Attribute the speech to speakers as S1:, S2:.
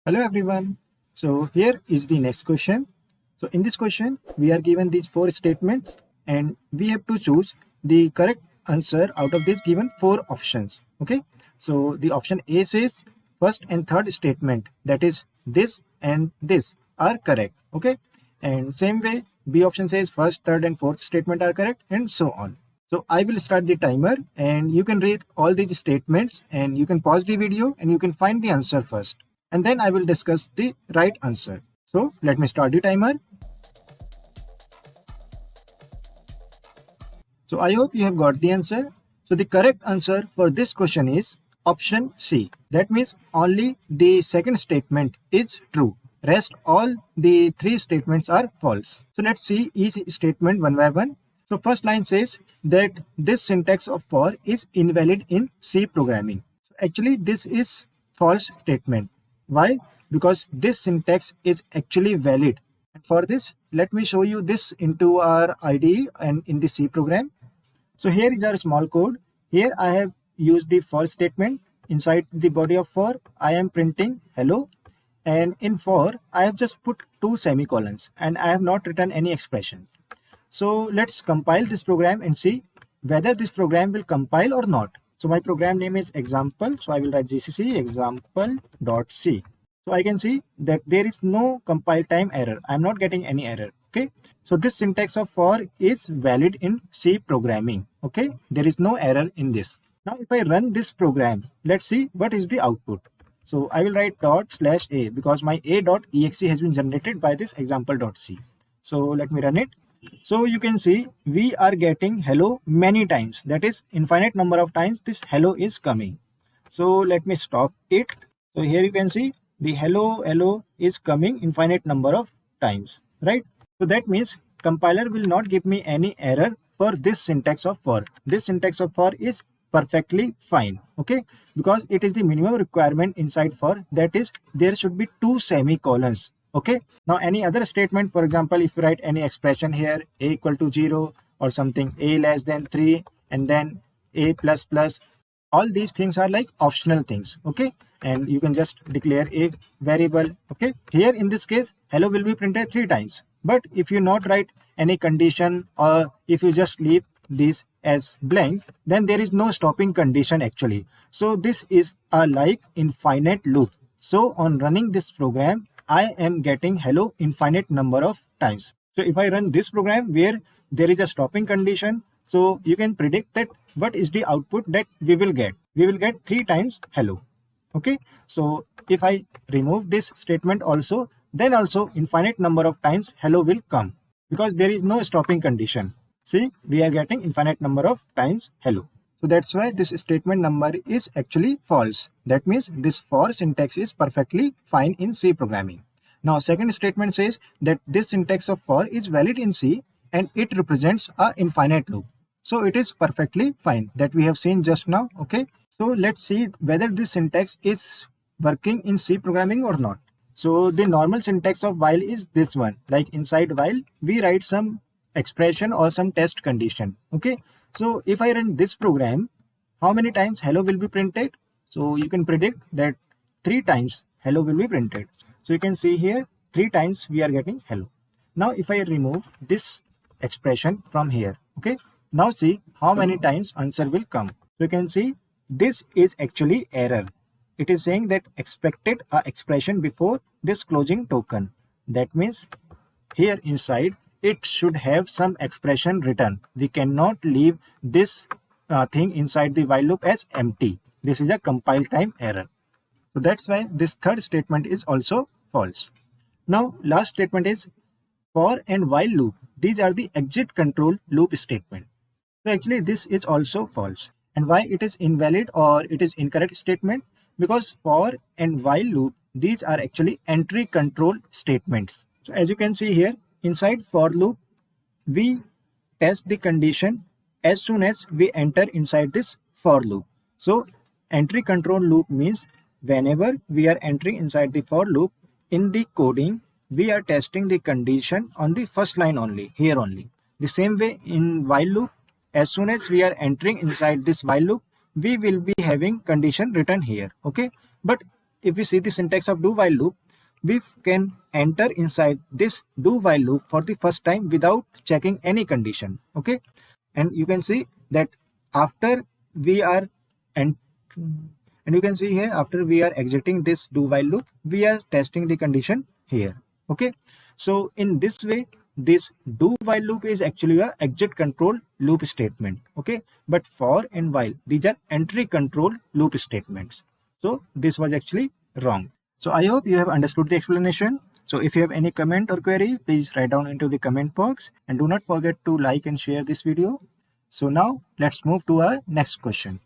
S1: Hello everyone. So here is the next question. So in this question, we are given these four statements and we have to choose the correct answer out of these given four options. Okay. So the option A says first and third statement, that is this and this, are correct. Okay. And same way B option says first, third and fourth statement are correct, and so on. So I will start the timer and you can read all these statements and you can pause the video and you can find the answer first, and then I will discuss the right answer. So let me start the timer. So I hope you have got the answer. So the correct answer for this question is option C. That means only the second statement is true. Rest all the three statements are false. So let's see each statement one by one. So first line says that this syntax of for is invalid in C programming. So actually this is false statement. Why? Because this syntax is actually valid. And for this, let me show you this into our IDE and in the C program. So here is our small code. Here I have used the for statement. Inside the body of for, I am printing hello. And in for, I have just put two semicolons and I have not written any expression. So let's compile this program and see whether this program will compile or not. So my program name is example. So I will write gcc example.c. So I can see that there is no compile time error. I'm not getting any error. Okay. So this syntax of for is valid in C programming. Okay. There is no error in this. Now if I run this program, let's see what is the output. So I will write ./a because my a.exe has been generated by this example.c. So let me run it. So you can see we are getting hello many times. That is infinite number of times this hello is coming. So let me stop it. So here you can see the hello is coming infinite number of times, right? So that means compiler will not give me any error for this syntax of for. This syntax of for is perfectly fine, okay? Because it is the minimum requirement inside for, that is there should be two semicolons. Okay, now any other statement, for example, if you write any expression here, a equal to 0 or something, a less than 3 and then a plus plus, all these things are like optional things. Okay, and you can just declare a variable. Okay, here in this case hello will be printed 3 times, but if you not write any condition or if you just leave this as blank, then there is no stopping condition actually. So this is a like infinite loop. So on running this program, I am getting hello infinite number of times. So if I run this program where there is a stopping condition, so you can predict that what is the output that we will get. We will get 3 times hello. Okay. So if I remove this statement also, then also infinite number of times hello will come because there is no stopping condition. See, we are getting infinite number of times hello. So that's why this statement number is actually false. That means this for syntax is perfectly fine in C programming. Now second statement says that this syntax of for is valid in C and it represents a infinite loop. So it is perfectly fine, that we have seen just now. Okay. So let's see whether this syntax is working in C programming or not. So the normal syntax of while is this one. Like inside while we write some expression or some test condition. Okay. So if I run this program, how many times hello will be printed? So you can predict that 3 times hello will be printed. So you can see here 3 times we are getting hello. Now if I remove this expression from here, okay, now see how many times answer will come. So you can see this is actually error. It is saying that expected a expression before this closing token. That means here inside it should have some expression written. We cannot leave this thing inside the while loop as empty. This is a compile time error. So that's why this third statement is also false. Now last statement is for and while loop. These are the exit control loop statement. So actually this is also false. And why it is invalid or it is incorrect statement? Because for and while loop, these are actually entry control statements. So as you can see here, inside for loop, we test the condition as soon as we enter inside this for loop. So entry control loop means whenever we are entering inside the for loop, in the coding, we are testing the condition on the first line only, here only. The same way in while loop, as soon as we are entering inside this while loop, we will be having condition written here. Okay, but if we see the syntax of do while loop, we can enter inside this do while loop for the first time without checking any condition. Okay, and you can see that after we are and you can see here, after we are exiting this do while loop, we are testing the condition here. Okay, so in this way, this do while loop is actually a exit control loop statement. Okay, but for and while, these are entry control loop statements. So this was actually wrong. So I hope you have understood the explanation. So if you have any comment or query, please write down into the comment box, and do not forget to like and share this video. So now let's move to our next question.